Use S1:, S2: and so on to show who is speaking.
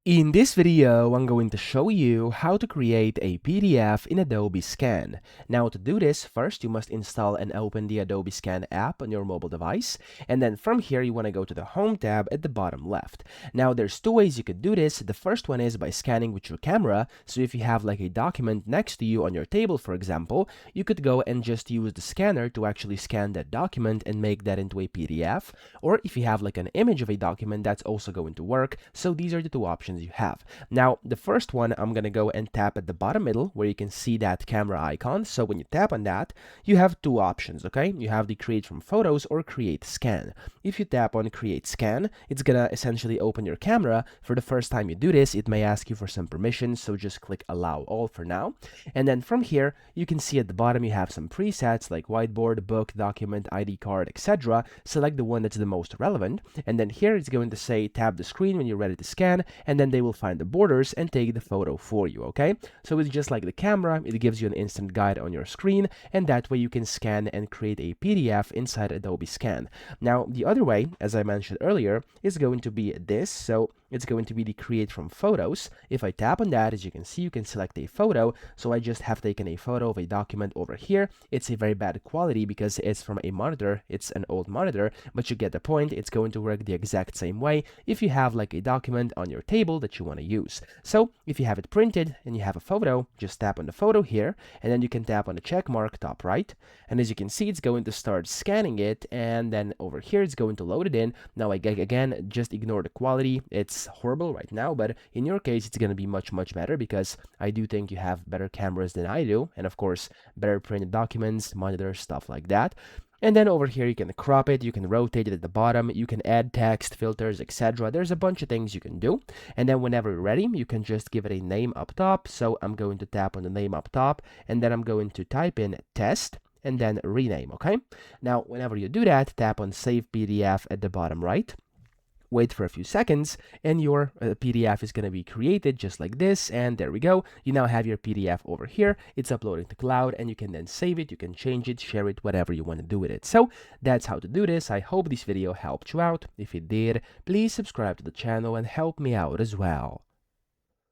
S1: In this video, I'm going to show you how to create a PDF in Adobe Scan. Now to do this, first you must install and open the Adobe Scan app on your mobile device, and then from here you want to go to the Home tab at the bottom left. Now there's two ways you could do this. The first one is by scanning with your camera. So if you have like a document next to you on your table, for example, you could go and just use the scanner to actually scan that document and make that into a PDF. Or if you have like an image of a document, that's also going to work. So these are the two options you have. Now, the first one, I'm going to go and tap at the bottom middle where you can see that camera icon. So when you tap on that, you have two options, okay? You have the create from photos or create scan. If you tap on create scan, it's going to essentially open your camera. For the first time you do this, it may ask you for some permissions, so just click allow all for now. And then from here, you can see at the bottom you have some presets like whiteboard, book, document, ID card, etc. Select the one that's the most relevant. And then here it's going to say tap the screen when you're ready to scan, and then they will find the borders and take the photo for you, okay? So it's just like the camera, it gives you an instant guide on your screen, and that way you can scan and create a PDF inside Adobe Scan. Now, the other way, as I mentioned earlier, is going to be this. So it's going to be the create from photos. If I tap on that, as you can see, you can select a photo. So I just have taken a photo of a document over here. It's a very bad quality because it's from a monitor. It's an old monitor, but you get the point. It's going to work the exact same way if you have like a document on your table that you want to use. So if you have it printed and you have a photo, just tap on the photo here, and then you can tap on the check mark top right. And as you can see, it's going to start scanning it, and then over here, it's going to load it in. Now, again, just ignore the quality. It's horrible right now, but in your case, it's going to be much better because I do think you have better cameras than I do, and of course, better printed documents, monitors, stuff like that. And then over here, you can crop it, you can rotate it at the bottom, you can add text, filters, etc. There's a bunch of things you can do. And then whenever you're ready, you can just give it a name up top. So I'm going to tap on the name up top, and then I'm going to type in test, and then rename, okay? Now, whenever you do that, tap on Save PDF at the bottom right. Wait for a few seconds, and your PDF is going to be created just like this, and there we go. You now have your PDF over here. It's uploading to cloud, and you can then save it, you can change it, share it, whatever you want to do with it. So that's how to do this. I hope this video helped you out. If it did, please subscribe to the channel and help me out as well.